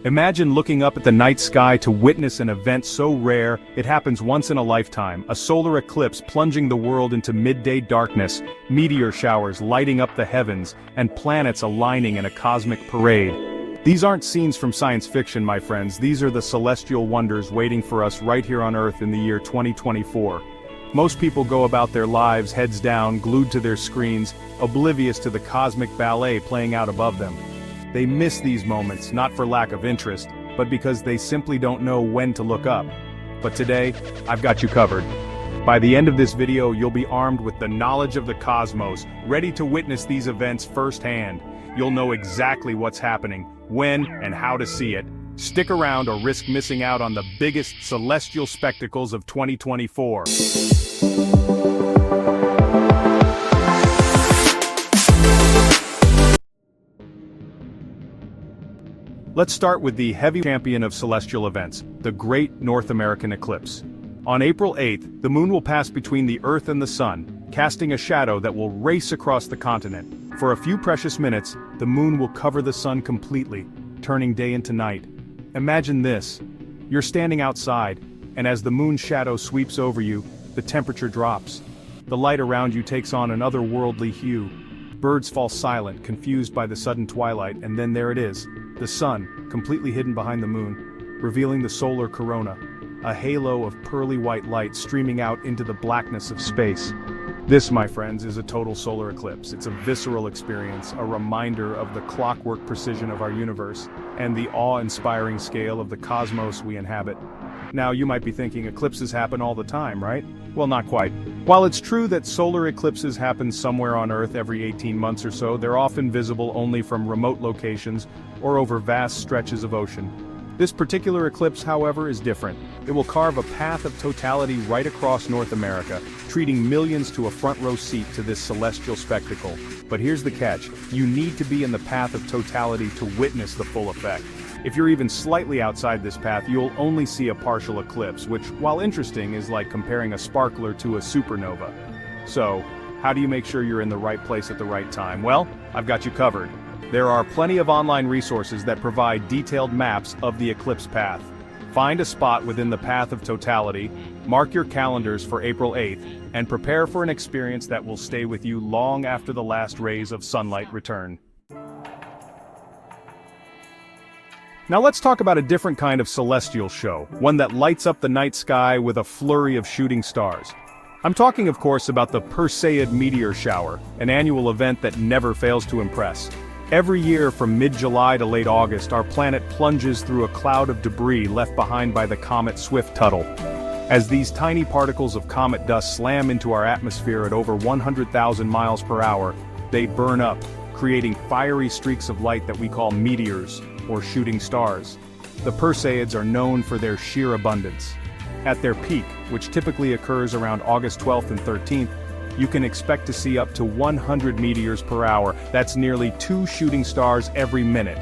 Imagine looking up at the night sky to witness an event so rare, it happens once in a lifetime, a solar eclipse plunging the world into midday darkness, meteor showers lighting up the heavens, and planets aligning in a cosmic parade. These aren't scenes from science fiction, my friends, these are the celestial wonders waiting for us right here on Earth in the year 2024. Most people go about their lives heads down, glued to their screens, oblivious to the cosmic ballet playing out above them. They miss these moments, not for lack of interest, but because they simply don't know when to look up. But today, I've got you covered. By the end of this video, you'll be armed with the knowledge of the cosmos, ready to witness these events firsthand. You'll know exactly what's happening, when, and how to see it. Stick around or risk missing out on the biggest celestial spectacles of 2024. Let's start with the heavy champion of celestial events, the Great North American Eclipse. On April 8th, the moon will pass between the Earth and the Sun, casting a shadow that will race across the continent. For a few precious minutes, the moon will cover the sun completely, turning day into night. Imagine this. You're standing outside, and as the moon's shadow sweeps over you, the temperature drops. The light around you takes on an otherworldly hue. Birds fall silent, confused by the sudden twilight, and then there it is. The sun, completely hidden behind the moon, revealing the solar corona, a halo of pearly white light streaming out into the blackness of space. This, my friends, is a total solar eclipse. It's a visceral experience, a reminder of the clockwork precision of our universe, and the awe-inspiring scale of the cosmos we inhabit. Now, you might be thinking eclipses happen all the time, right? Well, not quite. While it's true that solar eclipses happen somewhere on Earth every 18 months or so, they're often visible only from remote locations or over vast stretches of ocean. This particular eclipse, however, is different. It will carve a path of totality right across North America, treating millions to a front-row seat to this celestial spectacle. But here's the catch. You need to be in the path of totality to witness the full effect. If you're even slightly outside this path, you'll only see a partial eclipse, which, while interesting, is like comparing a sparkler to a supernova. So, how do you make sure you're in the right place at the right time? Well, I've got you covered. There are plenty of online resources that provide detailed maps of the eclipse path. Find a spot within the path of totality, mark your calendars for April 8th, and prepare for an experience that will stay with you long after the last rays of sunlight return. Now let's talk about a different kind of celestial show, one that lights up the night sky with a flurry of shooting stars. I'm talking, of course, about the Perseid Meteor Shower, an annual event that never fails to impress. Every year from mid-July to late August, our planet plunges through a cloud of debris left behind by the comet Swift-Tuttle. As these tiny particles of comet dust slam into our atmosphere at over 100,000 miles per hour, they burn up, creating fiery streaks of light that we call meteors, or shooting stars. The Perseids are known for their sheer abundance. At their peak, which typically occurs around August 12th and 13th, you can expect to see up to 100 meteors per hour. That's nearly 2 shooting stars every minute.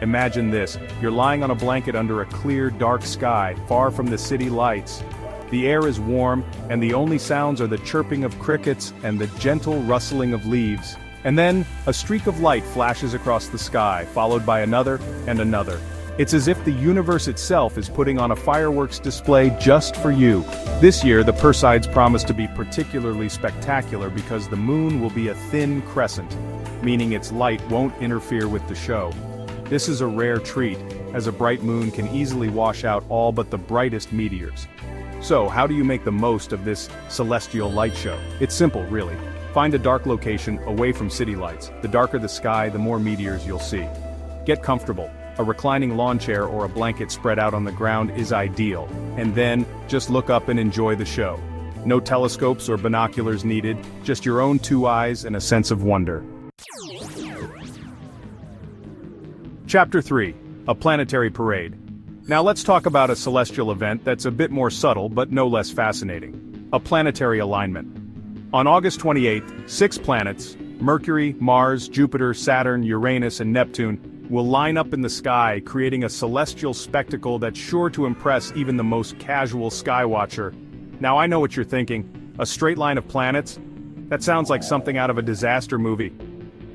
Imagine this, you're lying on a blanket under a clear, dark sky, far from the city lights. The air is warm, and the only sounds are the chirping of crickets and the gentle rustling of leaves. And then, a streak of light flashes across the sky, followed by another and another. It's as if the universe itself is putting on a fireworks display just for you. This year, the Perseids promise to be particularly spectacular because the moon will be a thin crescent, meaning its light won't interfere with the show. This is a rare treat, as a bright moon can easily wash out all but the brightest meteors. So, how do you make the most of this celestial light show? It's simple, really. Find a dark location away from city lights. The darker the sky, the more meteors you'll see. Get comfortable. A reclining lawn chair or a blanket spread out on the ground is ideal. And then, just look up and enjoy the show. No telescopes or binoculars needed, just your own 2 eyes and a sense of wonder. Chapter 3. A Planetary Parade. Now let's talk about a celestial event that's a bit more subtle but no less fascinating. A planetary alignment. On August 28th, 6 planets, Mercury, Mars, Jupiter, Saturn, Uranus, and Neptune, will line up in the sky, creating a celestial spectacle that's sure to impress even the most casual skywatcher. Now I know what you're thinking, a straight line of planets? That sounds like something out of a disaster movie.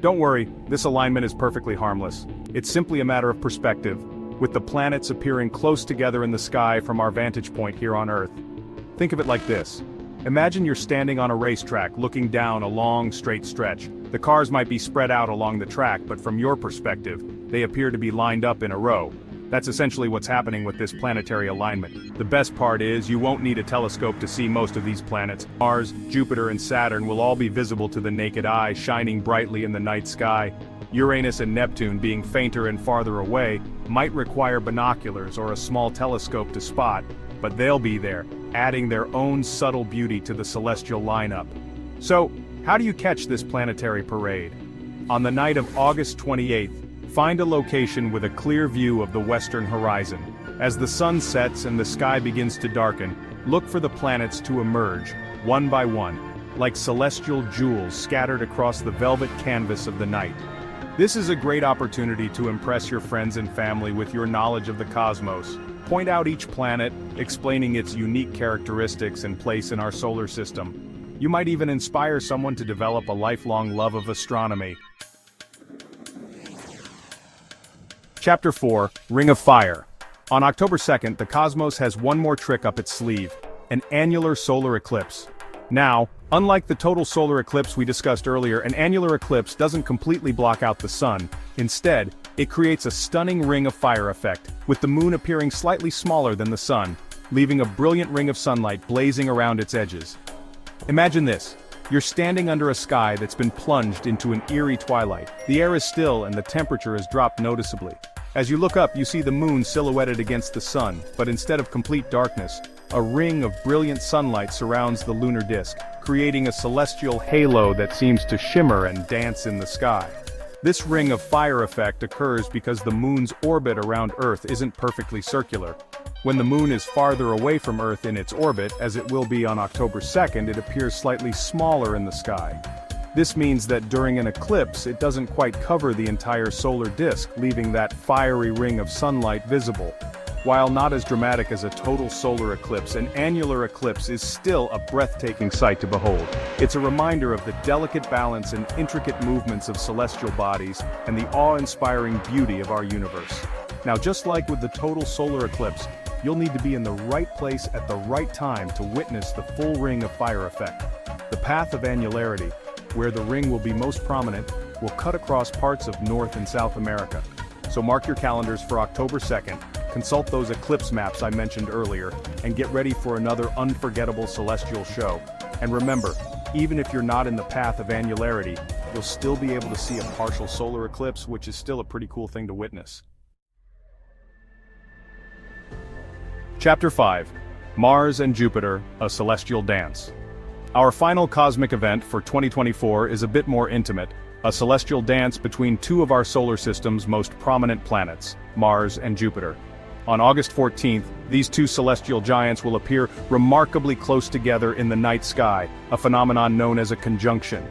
Don't worry, this alignment is perfectly harmless. It's simply a matter of perspective. with the planets appearing close together in the sky from our vantage point here on Earth. Think of it like this. Imagine you're standing on a racetrack looking down a long, straight stretch. The cars might be spread out along the track, but from your perspective, they appear to be lined up in a row. That's essentially what's happening with this planetary alignment. The best part is you won't need a telescope to see most of these planets. Mars, Jupiter, and Saturn will all be visible to the naked eye, shining brightly in the night sky. Uranus and Neptune, being fainter and farther away, might require binoculars or a small telescope to spot, but they'll be there, adding their own subtle beauty to the celestial lineup. So, how do you catch this planetary parade? On the night of August 28th, find a location with a clear view of the western horizon. As the sun sets and the sky begins to darken, look for the planets to emerge, one by one, like celestial jewels scattered across the velvet canvas of the night. This is a great opportunity to impress your friends and family with your knowledge of the cosmos. Point out each planet, explaining its unique characteristics and place in our solar system. You might even inspire someone to develop a lifelong love of astronomy. Chapter 4, Ring of Fire. On October 2nd, the cosmos has one more trick up its sleeve, an annular solar eclipse. Now, unlike the total solar eclipse we discussed earlier, an annular eclipse doesn't completely block out the sun. Instead, it creates a stunning ring of fire effect, with the moon appearing slightly smaller than the sun, leaving a brilliant ring of sunlight blazing around its edges. Imagine this. You're standing under a sky that's been plunged into an eerie twilight. The air is still and the temperature has dropped noticeably. As you look up, you see the moon silhouetted against the sun, but instead of complete darkness, a ring of brilliant sunlight surrounds the lunar disk, creating a celestial halo that seems to shimmer and dance in the sky. This ring of fire effect occurs because the moon's orbit around Earth isn't perfectly circular. When the moon is farther away from Earth in its orbit, as it will be on October 2nd, it appears slightly smaller in the sky. This means that during an eclipse, it doesn't quite cover the entire solar disk, leaving that fiery ring of sunlight visible. While not as dramatic as a total solar eclipse, an annular eclipse is still a breathtaking sight to behold. It's a reminder of the delicate balance and intricate movements of celestial bodies, and the awe-inspiring beauty of our universe. Now, just like with the total solar eclipse, you'll need to be in the right place at the right time to witness the full ring of fire effect. The path of annularity, where the ring will be most prominent, will cut across parts of North and South America. So mark your calendars for October 2nd, consult those eclipse maps I mentioned earlier, and get ready for another unforgettable celestial show. And remember, even if you're not in the path of annularity, you'll still be able to see a partial solar eclipse, which is still a pretty cool thing to witness. Chapter 5, Mars and Jupiter, a Celestial Dance. Our final cosmic event for 2024 is a bit more intimate, a celestial dance between two of our solar system's most prominent planets, Mars and Jupiter. On August 14th, these two celestial giants will appear remarkably close together in the night sky, a phenomenon known as a conjunction.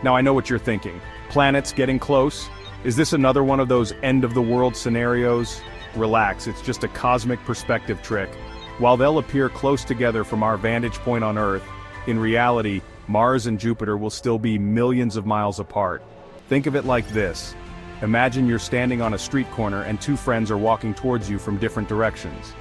Now I know what you're thinking. Planets getting close? Is this another one of those end-of-the-world scenarios? Relax, it's just a cosmic perspective trick. While they'll appear close together from our vantage point on Earth, in reality, Mars and Jupiter will still be millions of miles apart. Think of it like this. Imagine you're standing on a street corner and two friends are walking towards you from different directions.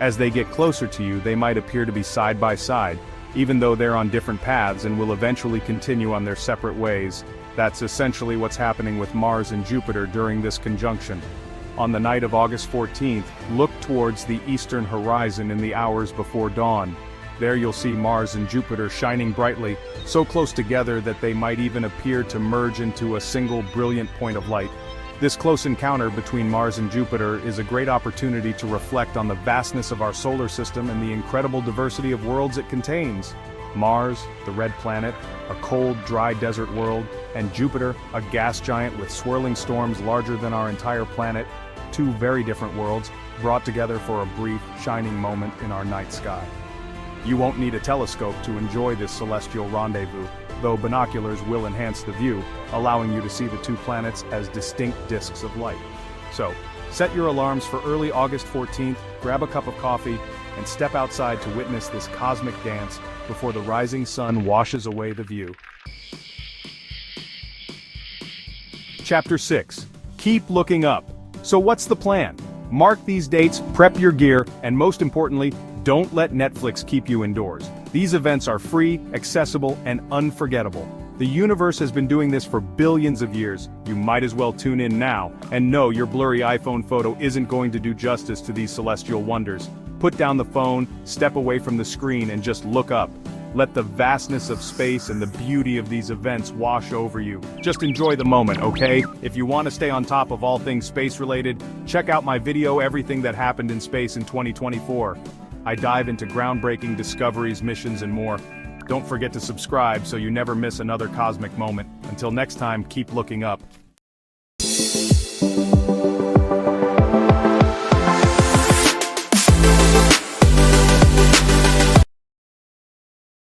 As they get closer to you, they might appear to be side by side, even though they're on different paths and will eventually continue on their separate ways. That's essentially what's happening with Mars and Jupiter during this conjunction. On the night of August 14th, look towards the eastern horizon in the hours before dawn. There you'll see Mars and Jupiter shining brightly, so close together that they might even appear to merge into a single brilliant point of light. This close encounter between Mars and Jupiter is a great opportunity to reflect on the vastness of our solar system and the incredible diversity of worlds it contains. Mars, the red planet, a cold, dry desert world, and Jupiter, a gas giant with swirling storms larger than our entire planet, two very different worlds, brought together for a brief, shining moment in our night sky. You won't need a telescope to enjoy this celestial rendezvous, though binoculars will enhance the view, allowing you to see the two planets as distinct disks of light. So, set your alarms for early August 14th, grab a cup of coffee, and step outside to witness this cosmic dance before the rising sun washes away the view. Chapter 6. Keep looking up. So what's the plan? Mark these dates, prep your gear, and most importantly, don't let Netflix keep you indoors. These events are free, accessible, and unforgettable. The universe has been doing this for billions of years. You might as well tune in now, and no, your blurry iPhone photo isn't going to do justice to these celestial wonders. Put down the phone, step away from the screen, and just look up. Let the vastness of space and the beauty of these events wash over you. Just enjoy the moment, okay? If you want to stay on top of all things space-related, check out my video Everything That Happened in Space in 2024. I dive into groundbreaking discoveries, missions, and more. Don't forget to subscribe so you never miss another cosmic moment. Until next time, keep looking up.